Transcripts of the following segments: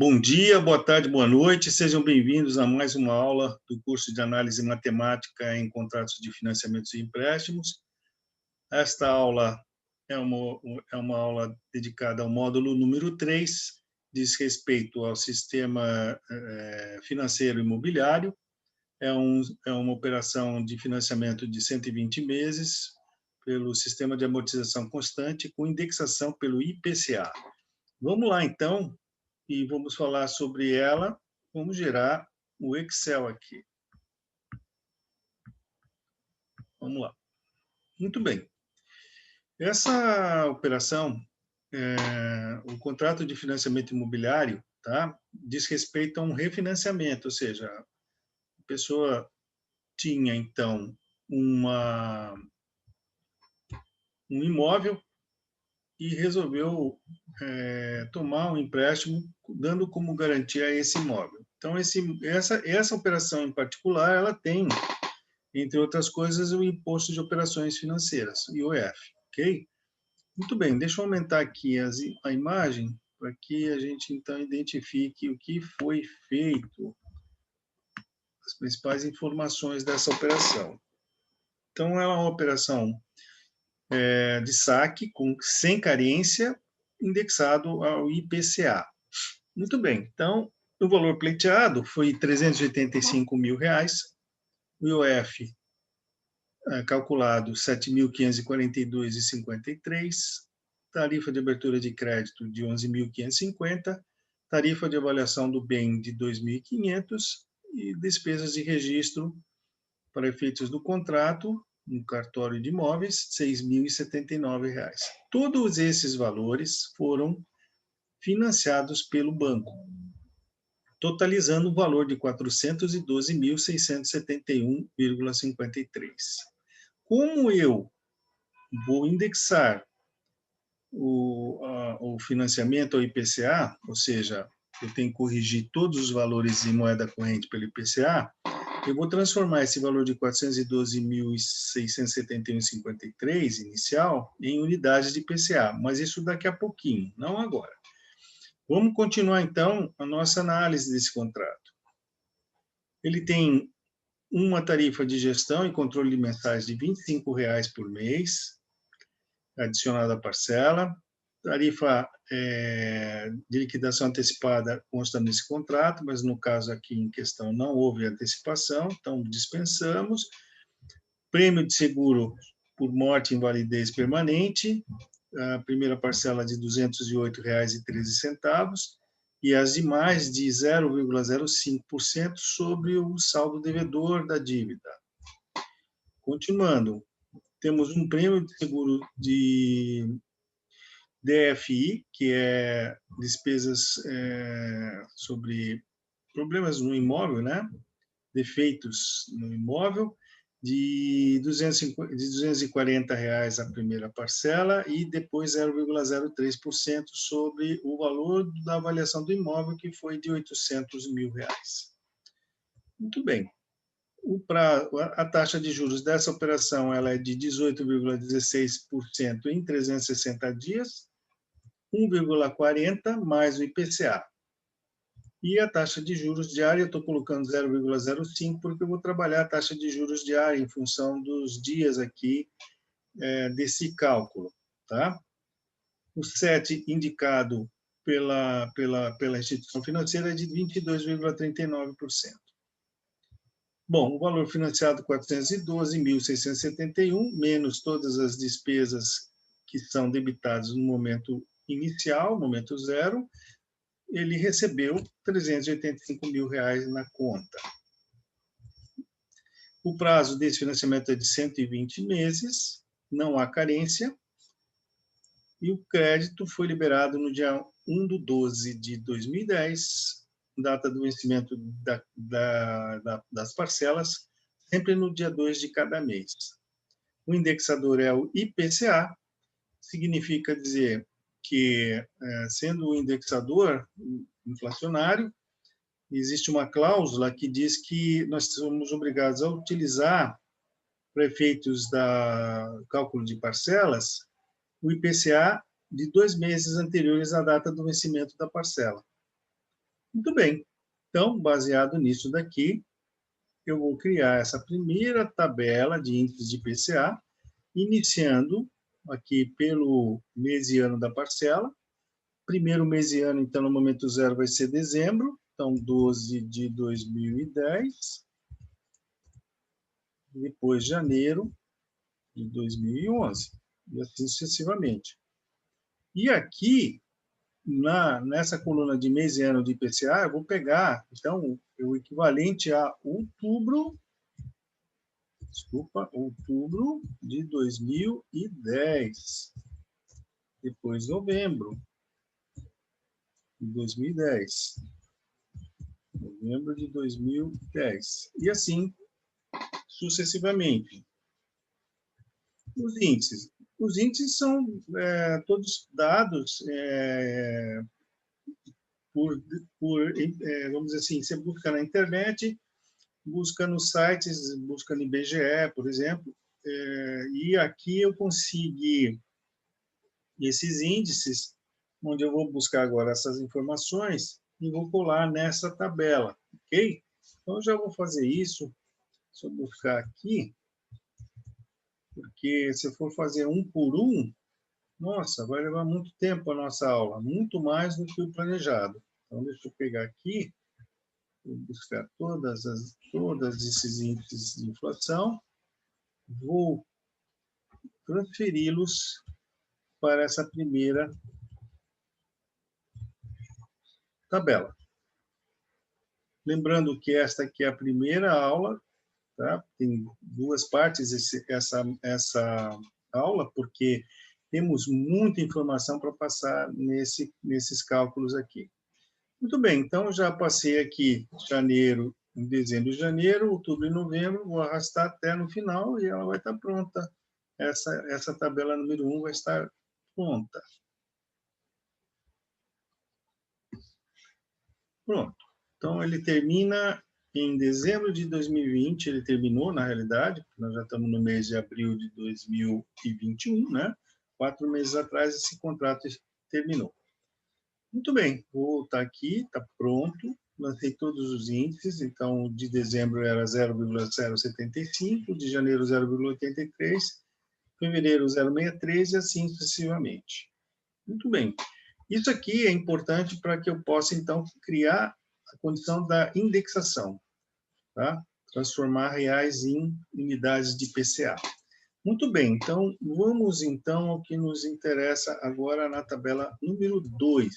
Bom dia, boa tarde, boa noite, sejam bem-vindos a mais uma aula do curso de Análise Matemática em Contratos de Financiamentos e Empréstimos. Esta aula é uma aula dedicada ao módulo número 3, diz respeito ao sistema financeiro imobiliário. É uma operação de financiamento de 120 meses pelo sistema de amortização constante com indexação pelo IPCA. Vamos lá, então, e vamos falar sobre ela. Vamos gerar o Excel aqui. Vamos lá. Muito bem. Essa operação, o contrato de financiamento imobiliário, tá, diz respeito a um refinanciamento, ou seja, a pessoa tinha, então, um imóvel e resolveu tomar um empréstimo dando como garantia esse imóvel. Então, essa operação em particular, ela tem, entre outras coisas, o Imposto de Operações Financeiras, IOF, ok? Muito bem, deixa eu aumentar aqui a imagem para que a gente, então, identifique o que foi feito, as principais informações dessa operação. Então, é uma operação de saque sem carência, indexado ao IPCA. Muito bem, então, o valor pleiteado foi R$ 385 mil, o IOF calculado R$ 7.542,53, tarifa de abertura de crédito de R$ 11.550, tarifa de avaliação do bem de R$ 2.500 e despesas de registro para efeitos do contrato no cartório de imóveis, R$ 6.079. Todos esses valores foram financiados pelo banco, totalizando o valor de R$ 412.671,53. Como eu vou indexar o financiamento ao IPCA, ou seja, eu tenho que corrigir todos os valores em moeda corrente pelo IPCA, eu vou transformar esse valor de 412.671,53 inicial em unidades de IPCA, mas isso daqui a pouquinho, não agora. Vamos continuar, então, a nossa análise desse contrato. Ele tem uma tarifa de gestão e controle mensais de R$ 25 por mês, adicionada à parcela. Tarifa de liquidação antecipada consta nesse contrato, mas no caso aqui em questão não houve antecipação, então dispensamos. Prêmio de seguro por morte e invalidez permanente, a primeira parcela de R$ 208,13 e as demais de 0,05% sobre o saldo devedor da dívida. Continuando, temos um prêmio de seguro de DFI, que é despesas sobre problemas no imóvel, né? Defeitos no imóvel, de R$ 240 a primeira parcela e depois 0,03% sobre o valor da avaliação do imóvel, que foi de R$ 800 mil. Muito bem. A taxa de juros dessa operação ela é de 18,16% em 360 dias, 1,40 mais o IPCA. E a taxa de juros diária, eu estou colocando 0,05, porque eu vou trabalhar a taxa de juros diária em função dos dias aqui desse cálculo. Tá? O CET indicado pela instituição financeira é de 22,39%. Bom, o valor financiado 412.671, menos todas as despesas que são debitadas no momento inicial, momento zero, ele recebeu R$ 385 mil na conta. O prazo desse financiamento é de 120 meses, não há carência, e o crédito foi liberado no dia 1/12/2010, data do vencimento das parcelas, sempre no dia 2 de cada mês. O indexador é o IPCA, significa dizer que, sendo o indexador inflacionário, existe uma cláusula que diz que nós somos obrigados a utilizar, para efeitos do cálculo de parcelas, o IPCA de 2 meses anteriores à data do vencimento da parcela. Muito bem. Então, baseado nisso daqui, eu vou criar essa primeira tabela de índices de IPCA, iniciando aqui pelo mês e ano da parcela. Primeiro mês e ano, então, no momento zero, vai ser dezembro, então 12 de 2010. Depois janeiro de 2011, e assim sucessivamente. E aqui, nessa coluna de mês e ano de IPCA, eu vou pegar, então, o equivalente a outubro de 2010. Depois novembro de 2010. Novembro de 2010. E assim sucessivamente. Os índices. Os índices são todos dados vamos dizer assim, você busca na internet, busca nos sites, busca no IBGE, por exemplo, e aqui eu consegui esses índices, onde eu vou buscar agora essas informações e vou colar nessa tabela, ok? Então, eu já vou fazer isso, se eu buscar aqui, porque se eu for fazer um por um, nossa, vai levar muito tempo a nossa aula, muito mais do que o planejado. Então, deixa eu pegar aqui, vou buscar todos esses índices de inflação, vou transferi-los para essa primeira tabela. Lembrando que esta aqui é a primeira aula, tá? Tem duas partes essa aula, porque temos muita informação para passar nesses cálculos aqui. Muito bem, então já passei aqui janeiro, dezembro e janeiro, outubro e novembro, vou arrastar até no final e ela vai estar pronta. Essa tabela número 1 vai estar pronta. Pronto. Então, ele termina em dezembro de 2020, ele terminou, na realidade, nós já estamos no mês de abril de 2021, né? 4 meses atrás, esse contrato terminou. Muito bem, vou voltar aqui, está pronto, lancei todos os índices, então, de dezembro era 0,075, de janeiro 0,83, fevereiro 0,63 e assim sucessivamente. Muito bem. Isso aqui é importante para que eu possa, então, criar a condição da indexação, tá? Transformar reais em unidades de IPCA. Muito bem, então, vamos, então, ao que nos interessa agora na tabela número 2,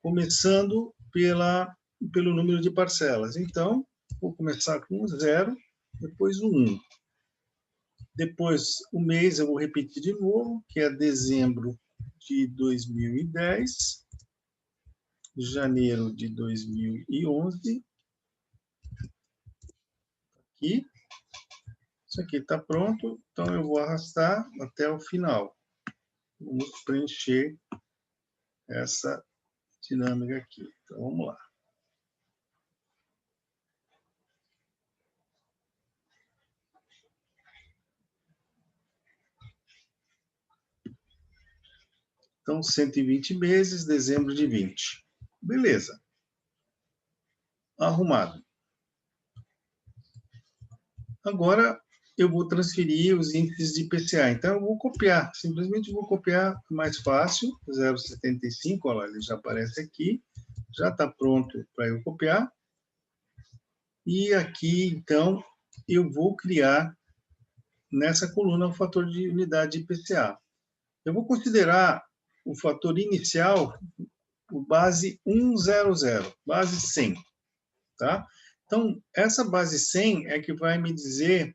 começando pelo número de parcelas. Então, vou começar com o 0, depois o 1. Depois, o mês, eu vou repetir de novo, que é dezembro de 2010, janeiro de 2011, aqui. Isso aqui está pronto, então eu vou arrastar até o final. Vamos preencher essa dinâmica aqui. Então, vamos lá. Então, 120 meses, dezembro de 20. Beleza. Arrumado. Agora, eu vou transferir os índices de IPCA. Então, eu vou copiar. Simplesmente vou copiar mais fácil. 0,75, olha lá, ele já aparece aqui. Já está pronto para eu copiar. E aqui, então, eu vou criar nessa coluna o fator de unidade de IPCA. Eu vou considerar o fator inicial por base 100, base 100. Tá? Então, essa base 100 é que vai me dizer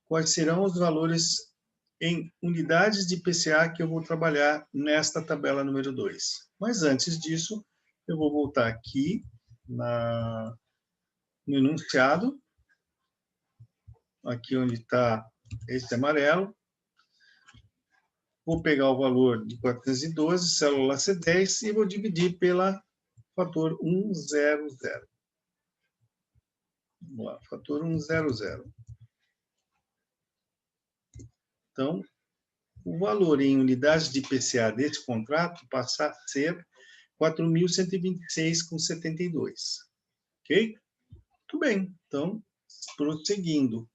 quais serão os valores em unidades de IPCA que eu vou trabalhar nesta tabela número 2. Mas antes disso, eu vou voltar aqui no enunciado, aqui onde está esse amarelo. Vou pegar o valor de 412, célula C10, e vou dividir pela fator 100. Vamos lá, fator 100. Então, o valor em unidades de IPCA desse contrato passa a ser 4.126,72. Ok? Muito bem. Então, prosseguindo.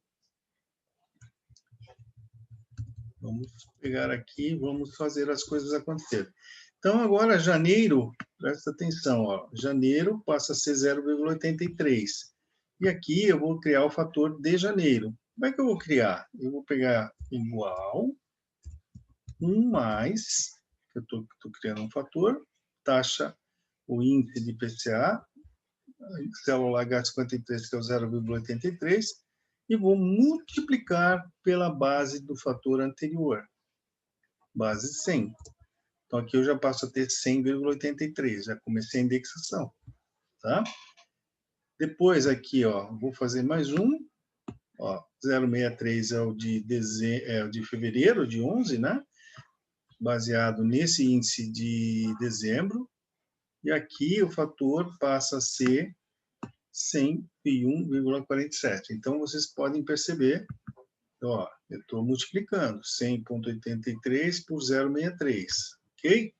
Vamos pegar aqui, vamos fazer as coisas acontecerem. Então, agora, janeiro, presta atenção, ó, janeiro passa a ser 0,83. E aqui eu vou criar o fator de janeiro. Como é que eu vou criar? Eu vou pegar igual 1 mais, eu estou criando um fator, taxa, o índice de IPCA, célula H53, que é o 0,83, e vou multiplicar pela base do fator anterior, base 100. Então, aqui eu já passo a ter 100,83, já comecei a indexação, tá? Depois, aqui, ó, vou fazer mais um, ó, 0,63 é o de fevereiro, de 11, né? Baseado nesse índice de dezembro. E aqui o fator passa a ser 101,47. Então, vocês podem perceber, ó, eu estou multiplicando 100,83 por 0,63, ok?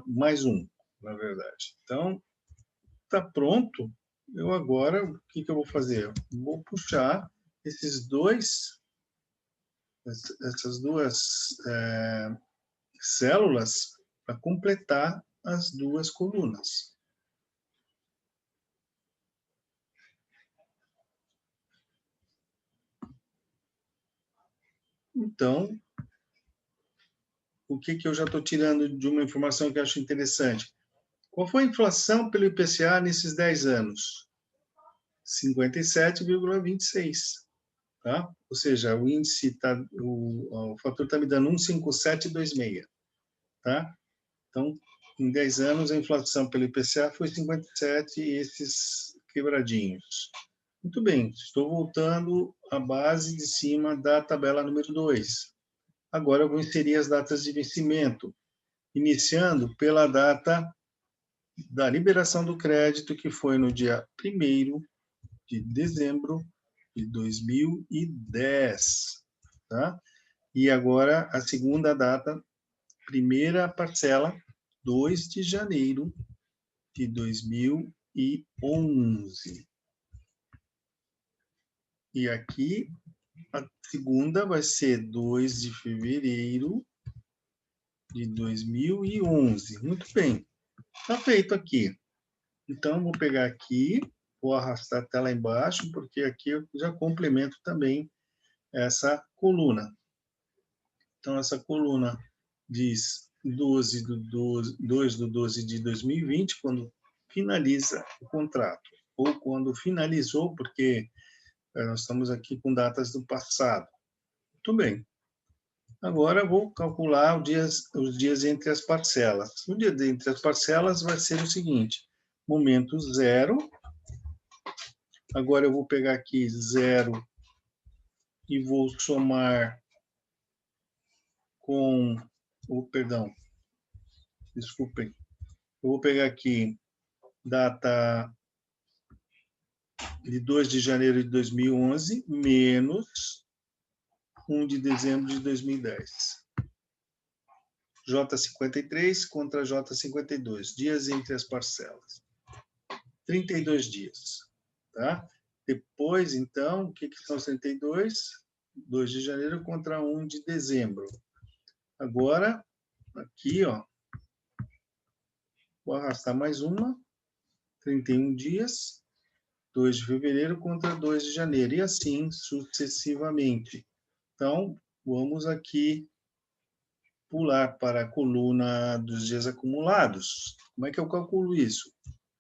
Mais um, na verdade. Então, está pronto. Eu agora, o que eu vou fazer? Vou puxar essas duas células para completar as duas colunas. Então, o que eu já estou tirando de uma informação que eu acho interessante? Qual foi a inflação pelo IPCA nesses 10 anos? 57,26. Tá? Ou seja, o índice o fator está me dando 157,26. Tá? Então, em 10 anos, a inflação pelo IPCA foi 57 e esses quebradinhos. Muito bem, estou voltando à base de cima da tabela número 2. Agora eu vou inserir as datas de vencimento, iniciando pela data da liberação do crédito, que foi no dia 1º de dezembro de 2010. Tá? E agora a segunda data, primeira parcela, 2 de janeiro de 2011. E aqui a segunda vai ser 2 de fevereiro de 2011. Muito bem. Está feito aqui. Então, vou pegar aqui, vou arrastar até lá embaixo, porque aqui eu já complemento também essa coluna. Então, essa coluna diz 2 de 12 de 2020, quando finaliza o contrato, ou quando finalizou, porque nós estamos aqui com datas do passado. Muito bem. Agora, vou calcular os dias entre as parcelas. O dia entre as parcelas vai ser o seguinte, momento 0. Agora, eu vou pegar aqui 0 e vou somar com... perdão, desculpem. Eu vou pegar aqui data de 2 de janeiro de 2011, menos 1 de dezembro de 2010. J53 contra J52, dias entre as parcelas. 32 dias. Tá? Depois, então, o que são os 32? 2 de janeiro contra 1 de dezembro. Agora, aqui, ó, vou arrastar mais uma, 31 dias, 2 de fevereiro contra 2 de janeiro, e assim sucessivamente. Então, vamos aqui pular para a coluna dos dias acumulados. Como é que eu calculo isso?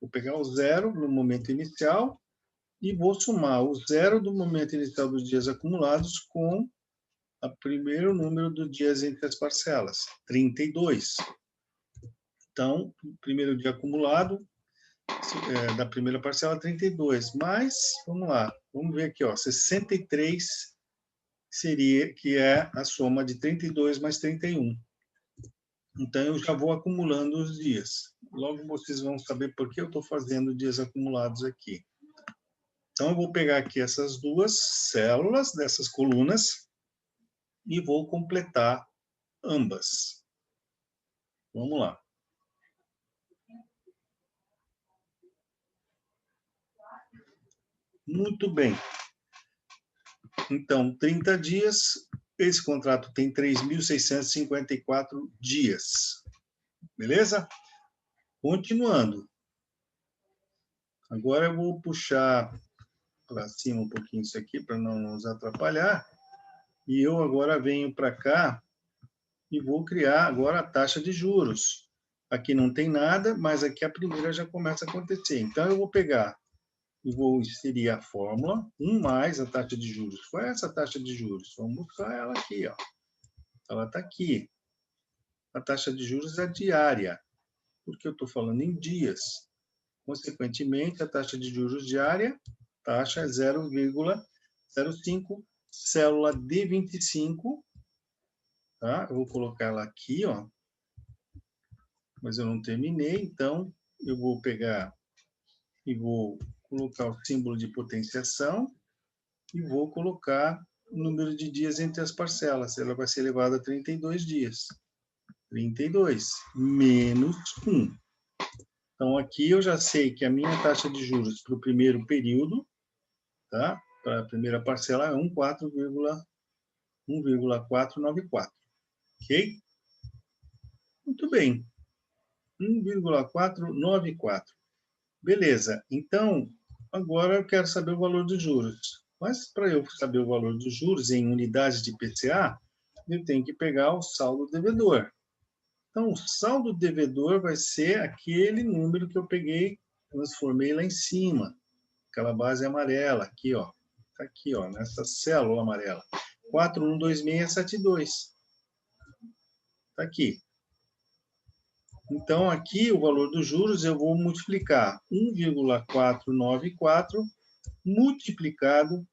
Vou pegar o 0 no momento inicial e vou somar o 0 do momento inicial dos dias acumulados com o primeiro número dos dias entre as parcelas, 32. Então, o primeiro dia acumulado da primeira parcela, 32. Mas, vamos lá, vamos ver aqui, ó, 63 seria, que é a soma de 32 mais 31. Então, eu já vou acumulando os dias. Logo, vocês vão saber por que eu estou fazendo dias acumulados aqui. Então, eu vou pegar aqui essas duas células dessas colunas e vou completar ambas. Vamos lá. Muito bem. Então, 30 dias, esse contrato tem 3.654 dias. Beleza? Continuando. Agora eu vou puxar para cima um pouquinho isso aqui, para não nos atrapalhar. E eu agora venho para cá e vou criar agora a taxa de juros. Aqui não tem nada, mas aqui a primeira já começa a acontecer. Então, eu vou pegar e vou inserir a fórmula 1 mais a taxa de juros. Qual é essa taxa de juros? Vamos buscar ela aqui, ó. Ela está aqui. A taxa de juros é diária, porque eu estou falando em dias. Consequentemente, a taxa de juros diária, taxa é 0,05, célula D25, tá? Eu vou colocar ela aqui, ó. Mas eu não terminei, então eu vou pegar e vou colocar o símbolo de potenciação e vou colocar o número de dias entre as parcelas. Ela vai ser elevada a 32 dias. 32 menos 1. Então, aqui eu já sei que a minha taxa de juros para o primeiro período, tá? Para a primeira parcela, é 1,494. Ok? Muito bem. 1,494. Beleza. Então, agora eu quero saber o valor dos juros. Mas, para eu saber o valor dos juros em unidades de IPCA, eu tenho que pegar o saldo devedor. Então, o saldo devedor vai ser aquele número que eu peguei, transformei lá em cima. Aquela base amarela, aqui, ó. Está aqui, ó, nessa célula amarela. 412672. Está aqui. Então, aqui, o valor dos juros, eu vou multiplicar 1,494 multiplicado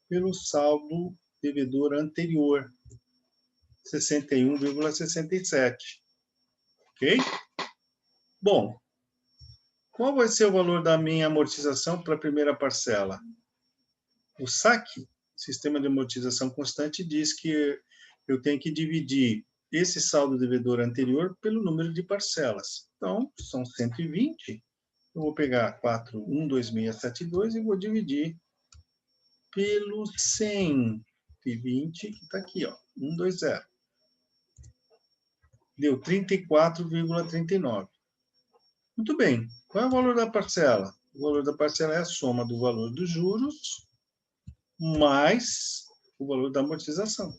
pelo saldo devedor anterior, 61,67. Ok? Bom, qual vai ser o valor da minha amortização para a primeira parcela? O SAC, Sistema de Amortização Constante, diz que eu tenho que dividir esse saldo devedor anterior pelo número de parcelas. Então, são 120. Eu vou pegar 412672 e vou dividir pelo 120, que está aqui, ó, 120. Deu 34,39. Muito bem. Qual é o valor da parcela? O valor da parcela é a soma do valor dos juros mais o valor da amortização.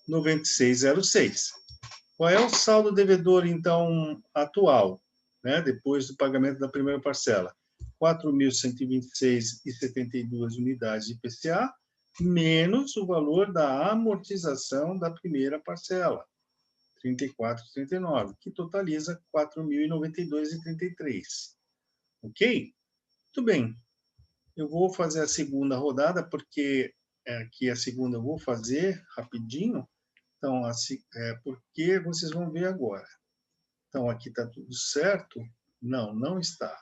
96,06. Qual é o saldo devedor, então, atual, né, depois do pagamento da primeira parcela? 4.126,72 unidades de IPCA, menos o valor da amortização da primeira parcela, 34,39, que totaliza 4.092,33. Ok? Muito bem. Eu vou fazer a segunda rodada, porque aqui a segunda eu vou fazer rapidinho. Então, assim, porque vocês vão ver agora. Então, aqui está tudo certo? Não, não está.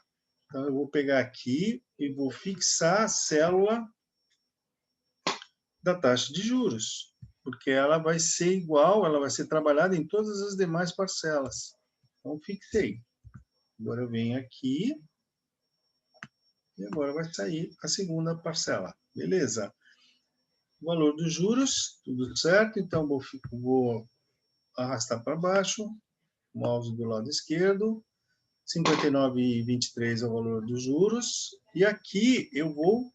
Então, eu vou pegar aqui e vou fixar a célula da taxa de juros, porque ela vai ser igual, ela vai ser trabalhada em todas as demais parcelas. Então, fixei. Agora eu venho aqui e agora vai sair a segunda parcela. Beleza? O valor dos juros, tudo certo. Então, vou arrastar para baixo, mouse do lado esquerdo, 59,23 é o valor dos juros. E aqui eu vou,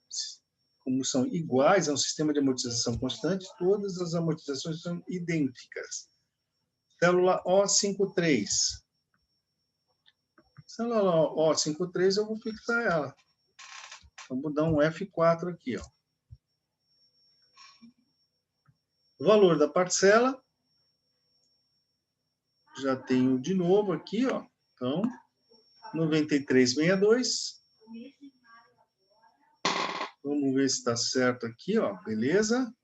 como são iguais, é um sistema de amortização constante, todas as amortizações são idênticas. Célula O53. Célula O53 eu vou fixar ela. Então, vou dar um F4 aqui, ó. O valor da parcela, já tenho de novo aqui, ó. Então, 93,62. Vamos ver se está certo aqui, ó. Beleza?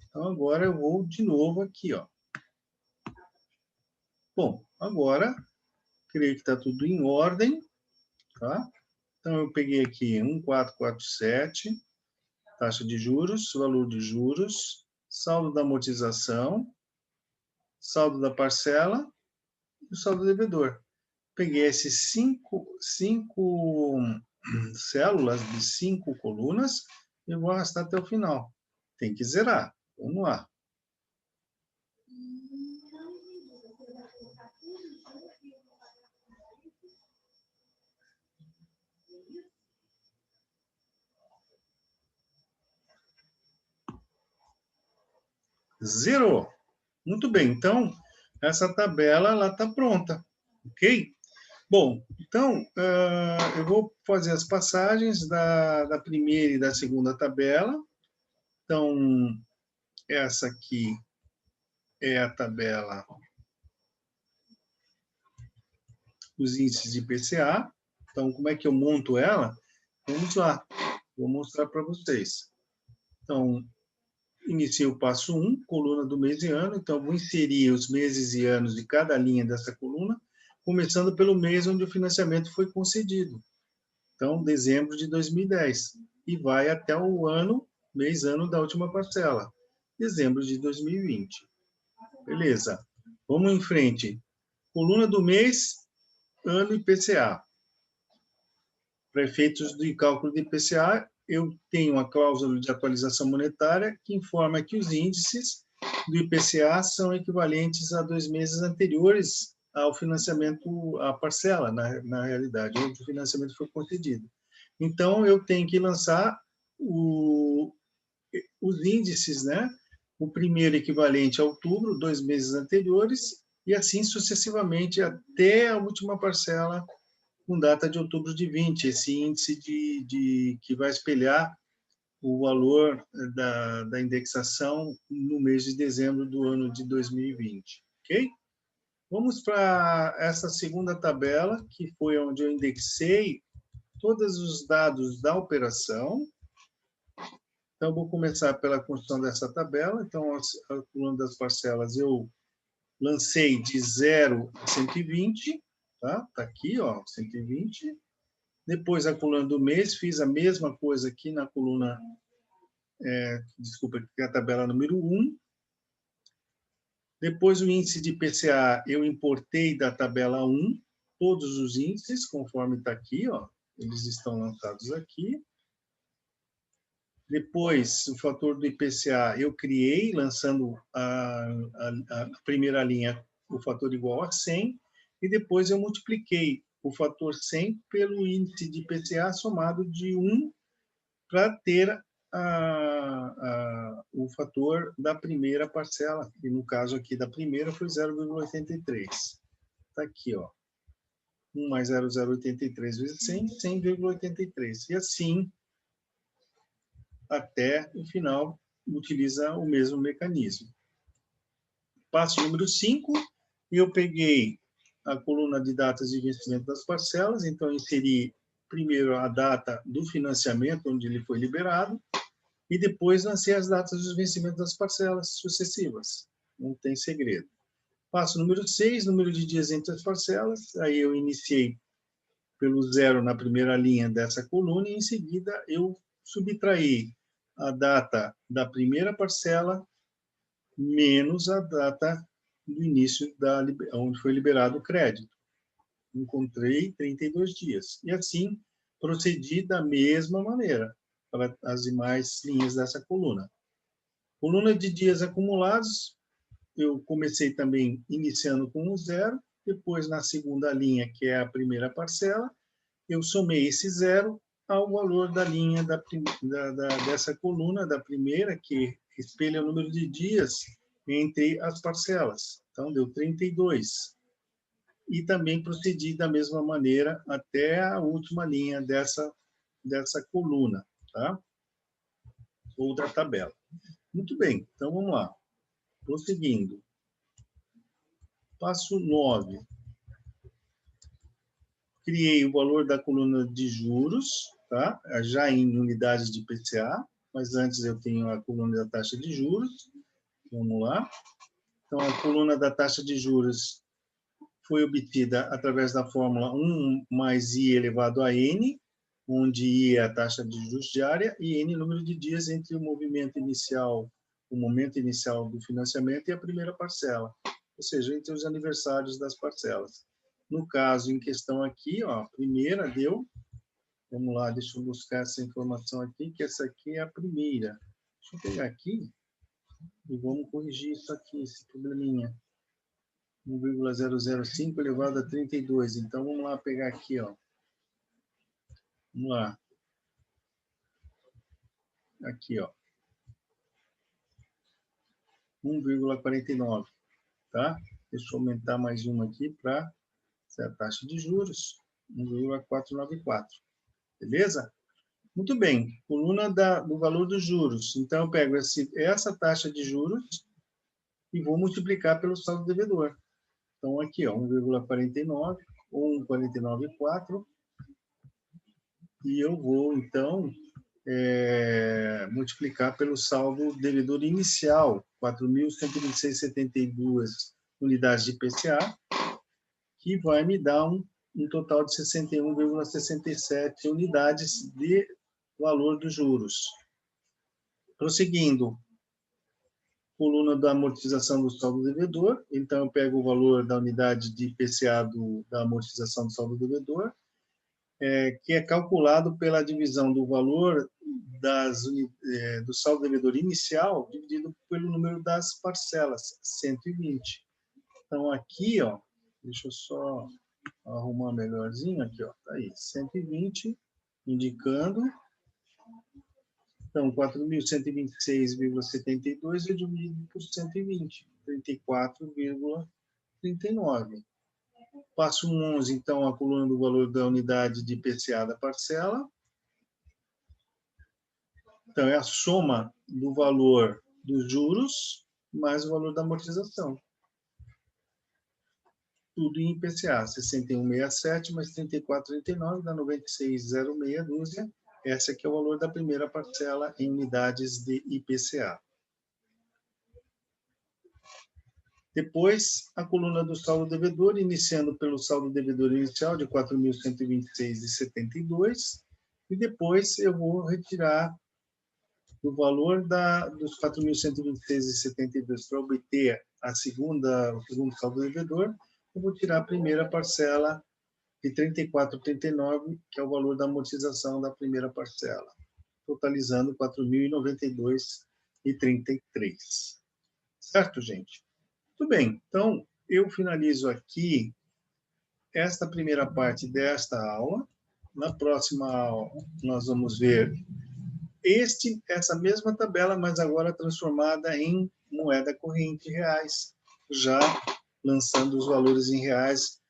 Então, agora eu vou de novo aqui, ó. Bom, agora, creio que está tudo em ordem, tá? Então, eu peguei aqui 1,447, taxa de juros, valor de juros, saldo da amortização, saldo da parcela e o saldo devedor. Peguei esses cinco células de 5 colunas, eu vou arrastar até o final. Tem que zerar. Vamos lá. Zerou. Muito bem. Então, essa tabela está pronta. Ok? Bom, então, eu vou fazer as passagens da primeira e da segunda tabela. Então, essa aqui é a tabela dos índices de IPCA. Então, como é que eu monto ela? Vamos lá, vou mostrar para vocês. Então, iniciei o passo 1, coluna do mês e ano. Então, vou inserir os meses e anos de cada linha dessa coluna, começando pelo mês onde o financiamento foi concedido. Então, dezembro de 2010. E vai até o ano, mês-ano da última parcela, dezembro de 2020. Beleza. Vamos em frente. Coluna do mês, ano IPCA. Para efeitos de cálculo de IPCA, eu tenho a cláusula de atualização monetária que informa que os índices do IPCA são equivalentes a 2 meses anteriores ao financiamento, à parcela, na realidade, onde o financiamento foi concedido. Então, eu tenho que lançar os índices, né? O primeiro equivalente a outubro, 2 meses anteriores, e assim sucessivamente até a última parcela com data de outubro de 20, esse índice que vai espelhar o valor da indexação no mês de dezembro do ano de 2020, ok? Vamos para essa segunda tabela, que foi onde eu indexei todos os dados da operação. Então, vou começar pela construção dessa tabela. Então, a coluna das parcelas eu lancei de 0 a 120, tá? Tá aqui, ó, 120. Depois, a coluna do mês, fiz a mesma coisa aqui na coluna, desculpa, aqui é a tabela número 1. Depois, o índice de IPCA, eu importei da tabela 1, todos os índices, conforme está aqui, ó, eles estão lançados aqui. Depois, o fator do IPCA, eu criei, lançando a primeira linha, o fator igual a 100, e depois eu multipliquei o fator 100 pelo índice de IPCA somado de 1 para ter o fator da primeira parcela, e no caso aqui da primeira foi 0,83. Está aqui, ó. 1 mais 0,083 vezes 100, 100,83. E assim, até o final, utiliza o mesmo mecanismo. Passo número 5, eu peguei a coluna de datas de vencimento das parcelas, então inseri primeiro a data do financiamento, onde ele foi liberado, e depois lancei as datas dos vencimentos das parcelas sucessivas. Não tem segredo. Passo número 6, número de dias entre as parcelas, aí eu iniciei pelo 0 na primeira linha dessa coluna, e em seguida eu subtraí a data da primeira parcela menos a data do início onde foi liberado o crédito. Encontrei 32 dias. E assim procedi da mesma maneira para as demais linhas dessa coluna. Coluna de dias acumulados, eu comecei também iniciando com o 0, depois na segunda linha, que é a primeira parcela, eu somei esse 0 ao valor da linha dessa coluna, da primeira, que espelha o número de dias entre as parcelas. Então, deu 32. E também procedi da mesma maneira até a última linha dessa coluna, tá? Ou da tabela. Muito bem, então vamos lá. Prosseguindo. Passo 9. Criei o valor da coluna de juros, tá? Já em unidades de IPCA, mas antes eu tenho a coluna da taxa de juros. Vamos lá. Então, a coluna da taxa de juros foi obtida através da fórmula 1 mais I elevado a N, onde I é a taxa de juros diária e N número de dias entre o momento inicial do financiamento e a primeira parcela, ou seja, entre os aniversários das parcelas. No caso em questão aqui, ó, a primeira deu Vamos lá, deixa eu buscar essa informação aqui, que essa aqui é a primeira. Deixa eu pegar aqui e vamos corrigir isso aqui, esse probleminha. 1,005 elevado a 32. Então, vamos lá pegar aqui, ó. Vamos lá. Aqui, ó. 1,49, tá? Deixa eu aumentar mais uma aqui para ser a taxa de juros, 1,494. Beleza? Muito bem. Coluna do valor dos juros. Então, eu pego essa taxa de juros e vou multiplicar pelo saldo devedor. Então, aqui, ó, 1,49 ou 1,494. E eu vou, então, multiplicar pelo saldo devedor inicial, 4.126,72 unidades de IPCA, que vai me dar um total de 61,67 unidades de valor dos juros. Prosseguindo, coluna da amortização do saldo devedor. Então, eu pego o valor da unidade de IPCA da amortização do saldo devedor, que é calculado pela divisão do valor do saldo devedor inicial dividido pelo número das parcelas, 120. Então, aqui, ó, deixa eu só arrumar melhorzinho aqui, ó, tá aí, 120, indicando. Então, 4.126,72 é dividido por 120, 34,39. Passo 11, então, a coluna do valor da unidade de IPCA da parcela. Então, é a soma do valor dos juros mais o valor da amortização. Tudo em IPCA, 61,67 mais 34,39 dá 96,06 dúzia. Esse aqui é o valor da primeira parcela em unidades de IPCA. Depois, a coluna do saldo devedor, iniciando pelo saldo devedor inicial de 4.126,72, e depois eu vou retirar o valor dos 4.126,72 para obter o segundo saldo devedor, eu vou tirar a primeira parcela de 34,39, que é o valor da amortização da primeira parcela, totalizando 4.092,33. Certo, gente? Muito bem, então eu finalizo aqui esta primeira parte desta aula. Na próxima aula, nós vamos ver essa mesma tabela, mas agora transformada em moeda corrente reais, já lançando os valores em reais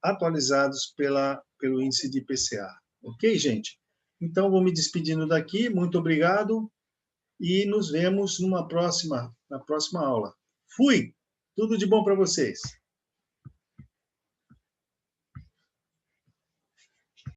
atualizados pelo índice de IPCA. Ok, gente? Então, vou me despedindo daqui. Muito obrigado e nos vemos na próxima aula. Fui! Tudo de bom para vocês.